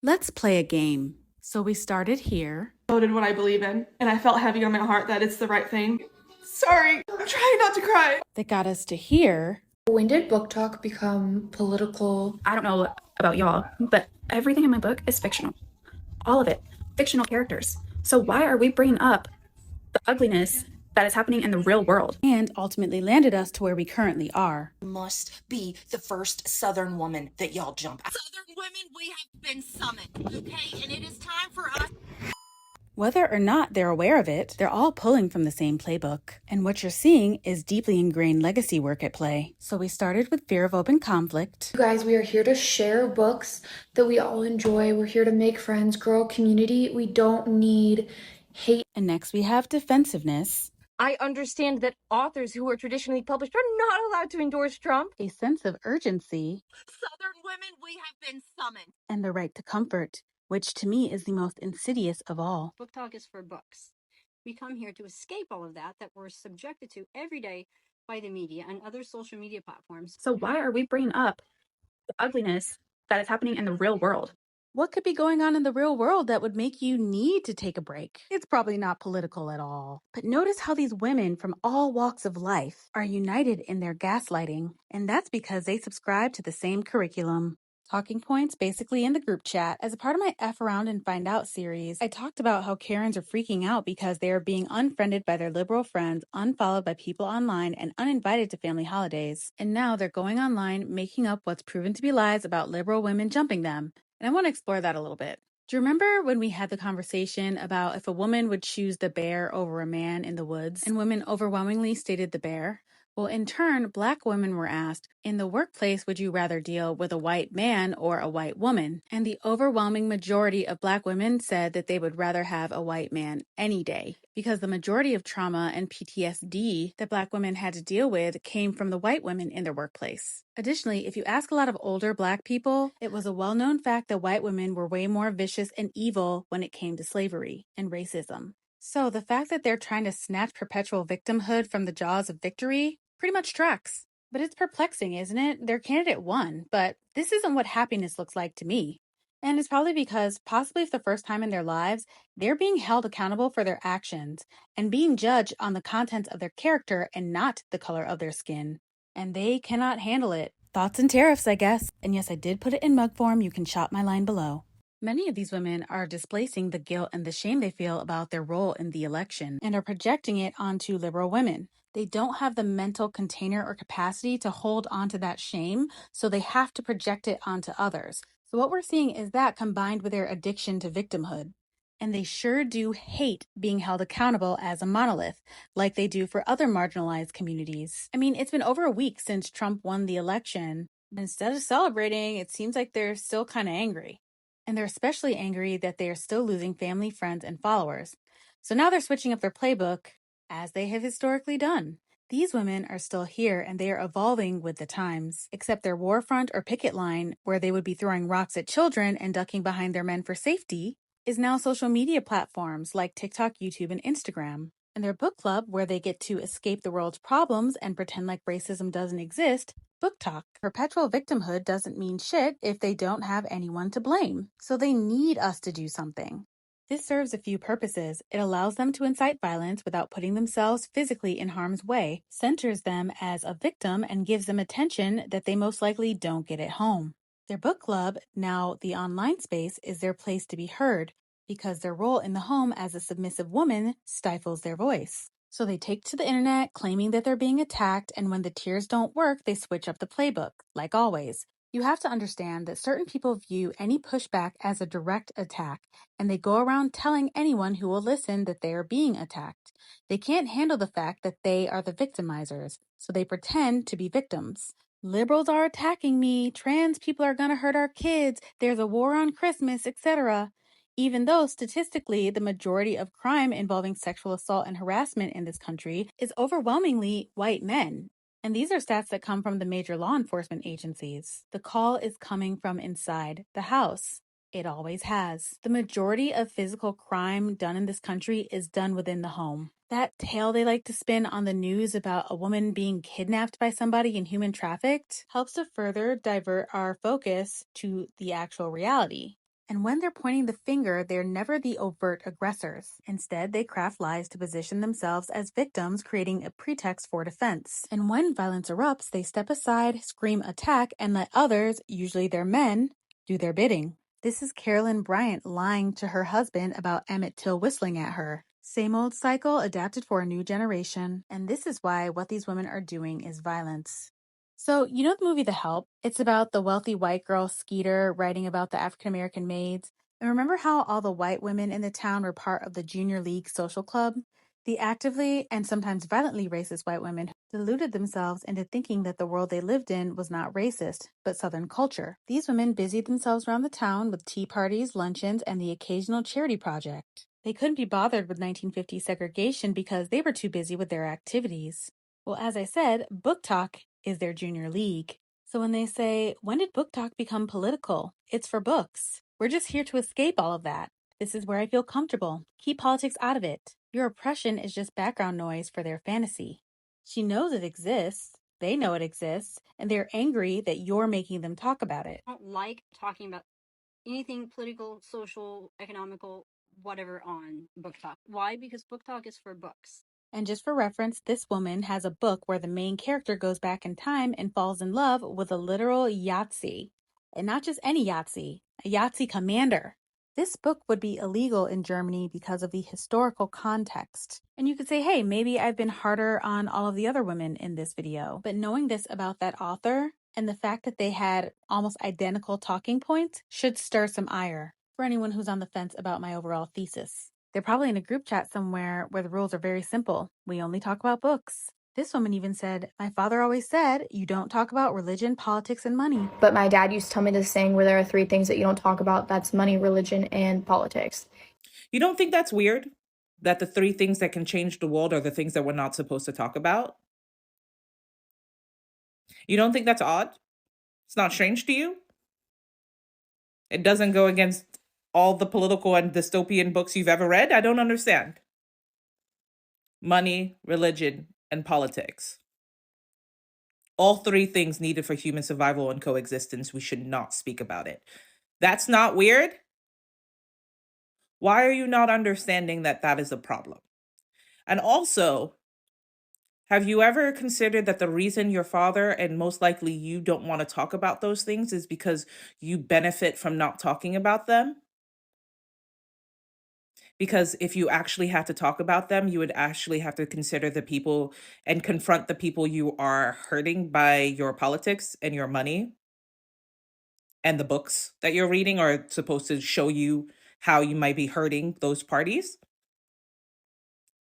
Let's play a game. So we started here. Voted what I believe in, and I felt heavy on my heart that it's the right thing. Sorry, I'm trying not to cry. That got us to here. When did Booktok become political? I don't know about y'all, but everything in my book is fictional. All of it. Fictional characters. So why are we bringing up the ugliness that is happening in the real world? And ultimately landed us to where we currently are. Must be the first Southern woman that y'all jump at. Southern women, we have been summoned, okay? And it is time for us. Whether or not they're aware of it, they're all pulling from the same playbook. And what you're seeing is deeply ingrained legacy work at play. So we started with fear of open conflict. You guys, we are here to share books that we all enjoy. We're here to make friends, grow a community. We don't need hate. And next we have defensiveness. I understand that authors who are traditionally published are not allowed to endorse Trump. A sense of urgency. Southern women, we have been summoned. And the right to comfort, which to me is the most insidious of all. Booktok is for books. We come here to escape all of that we're subjected to every day by the media and other social media platforms. So why are we bringing up the ugliness that is happening in the real world? What could be going on in the real world that would make you need to take a break? It's probably not political at all. But notice how these women from all walks of life are united in their gaslighting, and that's because they subscribe to the same curriculum. Talking points basically in the group chat. As a part of my F Around and Find Out series, I talked about how Karens are freaking out because they are being unfriended by their liberal friends, unfollowed by people online, and uninvited to family holidays. And now they're going online making up what's proven to be lies about liberal women jumping them. And I want to explore that a little bit. Do you remember when we had the conversation about if a woman would choose the bear over a man in the woods, and women overwhelmingly stated the bear? Well, in turn, Black women were asked, in the workplace, would you rather deal with a white man or a white woman? And the overwhelming majority of Black women said that they would rather have a white man any day, because the majority of trauma and PTSD that Black women had to deal with came from the white women in their workplace. Additionally, if you ask a lot of older Black people, it was a well-known fact that white women were way more vicious and evil when it came to slavery and racism. So the fact that they're trying to snatch perpetual victimhood from the jaws of victory pretty much tracks. But it's perplexing, isn't it? Their candidate won, but this isn't what happiness looks like to me. And it's probably because, possibly for the first time in their lives, they're being held accountable for their actions and being judged on the contents of their character and not the color of their skin. And they cannot handle it. Thoughts and tariffs, I guess. And yes, I did put it in mug form. You can shop my line below. Many of these women are displacing the guilt and the shame they feel about their role in the election and are projecting it onto liberal women. They don't have the mental container or capacity to hold onto that shame, so they have to project it onto others. So what we're seeing is that combined with their addiction to victimhood. And they sure do hate being held accountable as a monolith, like they do for other marginalized communities. I mean, it's been over a week since Trump won the election. Instead of celebrating, it seems like they're still kind of angry. And they're especially angry that they are still losing family, friends, and followers. So now they're switching up their playbook, as they have historically done. These women are still here and they are evolving with the times, except their war front or picket line, where they would be throwing rocks at children and ducking behind their men for safety, is now social media platforms like TikTok, YouTube, and Instagram. And their book club, where they get to escape the world's problems and pretend like racism doesn't exist, Booktok. Perpetual victimhood doesn't mean shit if they don't have anyone to blame. So they need us to do something. This serves a few purposes. It allows them to incite violence without putting themselves physically in harm's way, centers them as a victim, and gives them attention that they most likely don't get at home. Their book club, now the online space, is their place to be heard, because their role in the home as a submissive woman stifles their voice. So they take to the internet claiming that they're being attacked, and when the tears don't work, they switch up the playbook, like always. You have to understand that certain people view any pushback as a direct attack, and they go around telling anyone who will listen that they are being attacked. They can't handle the fact that they are the victimizers, so they pretend to be victims. Liberals are attacking me, trans people are gonna hurt our kids, there's a war on Christmas, etc. Even though statistically the majority of crime involving sexual assault and harassment in this country is overwhelmingly white men. And these are stats that come from the major law enforcement agencies. The call is coming from inside the house. It always has. The majority of physical crime done in this country is done within the home. That tale they like to spin on the news about a woman being kidnapped by somebody and human trafficked helps to further divert our focus to the actual reality. And when they're pointing the finger, they're never the overt aggressors. Instead, they craft lies to position themselves as victims, creating a pretext for defense. And when violence erupts, they step aside, scream attack, and let others, usually their men, do their bidding. This is Carolyn Bryant lying to her husband about Emmett Till whistling at her. Same old cycle adapted for a new generation. And this is why what these women are doing is violence. So, you know the movie The Help? It's about the wealthy white girl Skeeter writing about the African American maids. And remember how all the white women in the town were part of the Junior League Social Club? The actively and sometimes violently racist white women deluded themselves into thinking that the world they lived in was not racist, but Southern culture. These women busied themselves around the town with tea parties, luncheons, and the occasional charity project. They couldn't be bothered with 1950s segregation because they were too busy with their activities. Well, as I said, Booktok is their junior league. So when they say, when did Booktok become political? It's for books. We're just here to escape all of that. This is where I feel comfortable. Keep politics out of it. Your oppression is just background noise for their fantasy. She knows it exists. They know it exists. And they're angry that you're making them talk about it. I don't like talking about anything political, social, economical, whatever on Booktok. Why? Because Booktok is for books. And just for reference, this woman has a book where the main character goes back in time and falls in love with a literal Yahtzee. And not just any Yahtzee, a Yahtzee commander. This book would be illegal in Germany because of the historical context. And you could say, hey, maybe I've been harder on all of the other women in this video. But knowing this about that author and the fact that they had almost identical talking points should stir some ire for anyone who's on the fence about my overall thesis. They're probably in a group chat somewhere where the rules are very simple. We only talk about books. This woman even said, my father always said, you don't talk about religion, politics, and money. But my dad used to tell me this saying where there are 3 things that you don't talk about. That's money, religion, and politics. You don't think that's weird? That the 3 things that can change the world are the things that we're not supposed to talk about? You don't think that's odd? It's not strange to you? It doesn't go against all the political and dystopian books you've ever read? I don't understand. Money, religion, and politics. All 3 things needed for human survival and coexistence. We should not speak about it. That's not weird? Why are you not understanding that that is a problem? And also, have you ever considered that the reason your father and most likely you don't want to talk about those things is because you benefit from not talking about them? Because if you actually had to talk about them, you would actually have to consider the people and confront the people you are hurting by your politics and your money. And the books that you're reading are supposed to show you how you might be hurting those parties.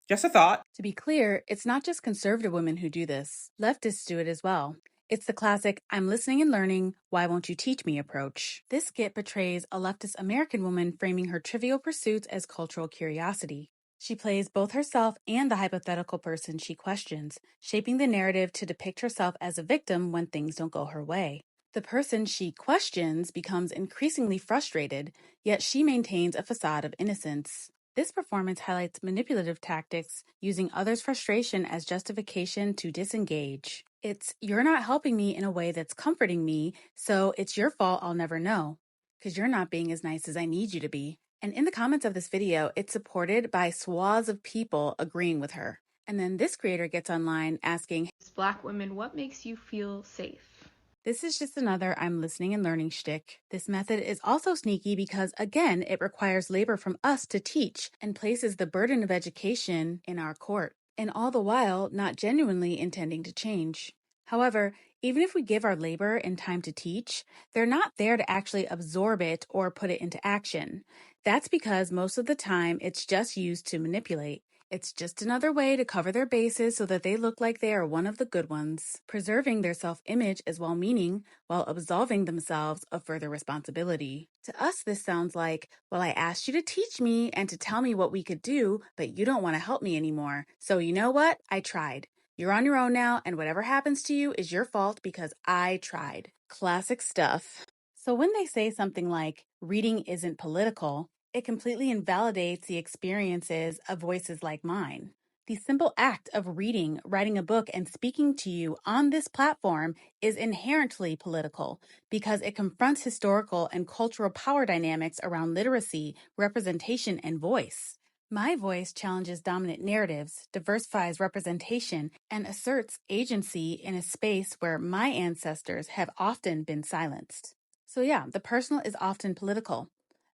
Just a thought. To be clear, it's not just conservative women who do this. Leftists do it as well. It's the classic, I'm listening and learning, why won't you teach me approach. This skit portrays a leftist American woman framing her trivial pursuits as cultural curiosity. She plays both herself and the hypothetical person she questions, shaping the narrative to depict herself as a victim when things don't go her way. The person she questions becomes increasingly frustrated, yet she maintains a facade of innocence. This performance highlights manipulative tactics, using others' frustration as justification to disengage. It's, you're not helping me in a way that's comforting me, so it's your fault I'll never know, because you're not being as nice as I need you to be. And in the comments of this video, it's supported by swaths of people agreeing with her. And then this creator gets online asking, Black women, what makes you feel safe? This is just another I'm listening and learning shtick. This method is also sneaky because, again, it requires labor from us to teach and places the burden of education in our court, and all the while not genuinely intending to change. However, even if we give our labor and time to teach, they're not there to actually absorb it or put it into action. That's because most of the time it's just used to manipulate. It's just another way to cover their bases so that they look like they are one of the good ones, preserving their self-image as well-meaning while absolving themselves of further responsibility. To us, this sounds like, well, I asked you to teach me and to tell me what we could do, but you don't want to help me anymore. So you know what? I tried. You're on your own now, and whatever happens to you is your fault because I tried. Classic stuff. So when they say something like, reading isn't political, it completely invalidates the experiences of voices like mine. The simple act of reading, writing a book, and speaking to you on this platform is inherently political because it confronts historical and cultural power dynamics around literacy, representation, and voice. My voice challenges dominant narratives, diversifies representation, and asserts agency in a space where my ancestors have often been silenced. So yeah, the personal is often political,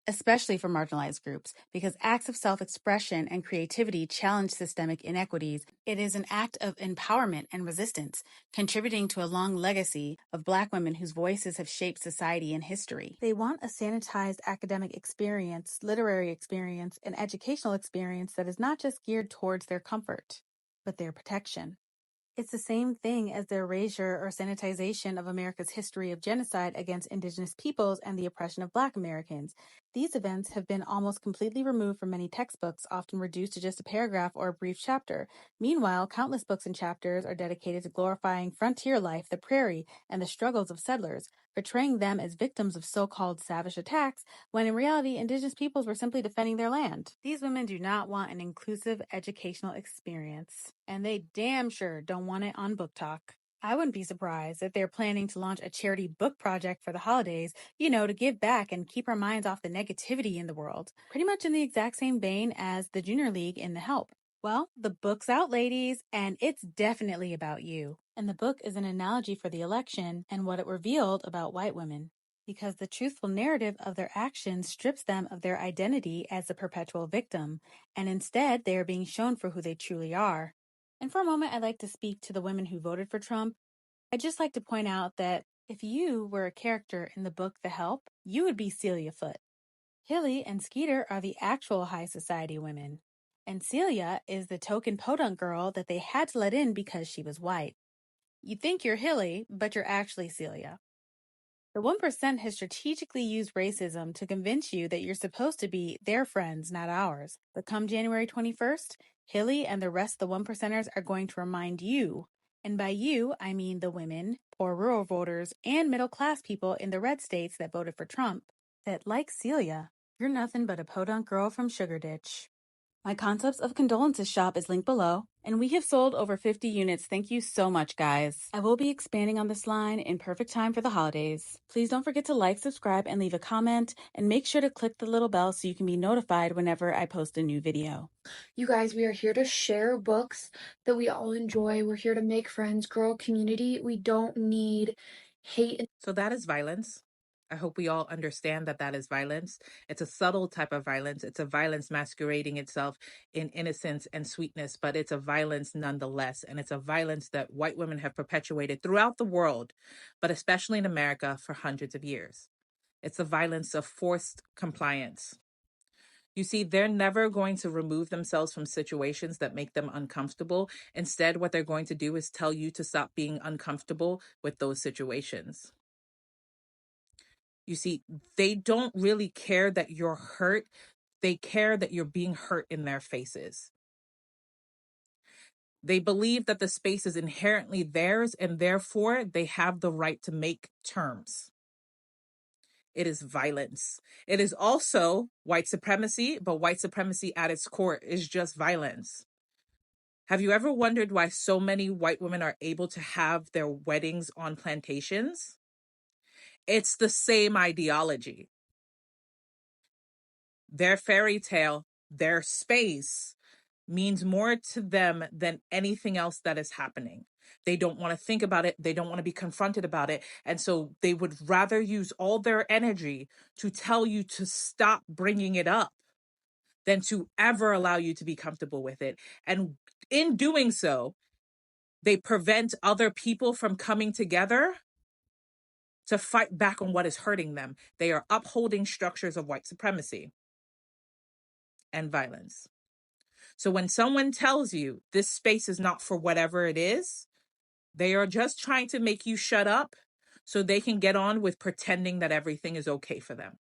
especially for marginalized groups, because acts of self-expression and creativity challenge systemic inequities. It is an act of empowerment and resistance, contributing to a long legacy of Black women whose voices have shaped society and history. They want a sanitized academic experience, literary experience, and educational experience that is not just geared towards their comfort, but their protection. It's the same thing as the erasure or sanitization of America's history of genocide against Indigenous peoples and the oppression of Black Americans. These events have been almost completely removed from many textbooks, often reduced to just a paragraph or a brief chapter. Meanwhile, countless books and chapters are dedicated to glorifying frontier life, the prairie, and the struggles of settlers, portraying them as victims of so-called savage attacks, when in reality, Indigenous peoples were simply defending their land. These women do not want an inclusive educational experience, and they damn sure don't want it on Booktok. I wouldn't be surprised if they're planning to launch a charity book project for the holidays, to give back and keep our minds off the negativity in the world, pretty much in the exact same vein as the Junior League in The Help. Well, the book's out, ladies, and it's definitely about you. And the book is an analogy for the election and what it revealed about white women, because the truthful narrative of their actions strips them of their identity as a perpetual victim, and instead they are being shown for who they truly are. And for a moment, I'd like to speak to the women who voted for Trump. I'd just like to point out that if you were a character in the book The Help, you would be Celia Foote. Hilly and Skeeter are the actual high society women, and Celia is the token podunk girl that they had to let in because she was white. You think you're Hilly, but you're actually Celia. The 1% has strategically used racism to convince you that you're supposed to be their friends, not ours. But come January 21st, Hilly and the rest of the 1%ers are going to remind you, and by you, I mean the women, poor rural voters, and middle-class people in the red states that voted for Trump, that like Celia, you're nothing but a podunk girl from Sugar Ditch. My Concepts of Condolences shop is linked below, and we have sold over 50 units. Thank you so much, guys. I will be expanding on this line in perfect time for the holidays. Please don't forget to like, subscribe, and leave a comment, and make sure to click the little bell so you can be notified whenever I post a new video. You guys, we are here to share books that we all enjoy. We're here to make friends, grow a community. We don't need hate. So that is violence. I hope we all understand that that is violence. It's a subtle type of violence. It's a violence masquerading itself in innocence and sweetness, but it's a violence nonetheless. And it's a violence that white women have perpetuated throughout the world, but especially in America for hundreds of years. It's the violence of forced compliance. You see, they're never going to remove themselves from situations that make them uncomfortable. Instead, what they're going to do is tell you to stop being uncomfortable with those situations. You see, they don't really care that you're hurt. They care that you're being hurt in their faces. They believe that the space is inherently theirs, and therefore they have the right to make terms. It is violence. It is also white supremacy, but white supremacy at its core is just violence. Have you ever wondered why so many white women are able to have their weddings on plantations? It's the same ideology. Their fairy tale, their space, means more to them than anything else that is happening. They don't want to think about it. They don't want to be confronted about it. And so they would rather use all their energy to tell you to stop bringing it up than to ever allow you to be comfortable with it. And in doing so, they prevent other people from coming together to fight back on what is hurting them. They are upholding structures of white supremacy and violence. So when someone tells you this space is not for whatever it is, they are just trying to make you shut up so they can get on with pretending that everything is okay for them.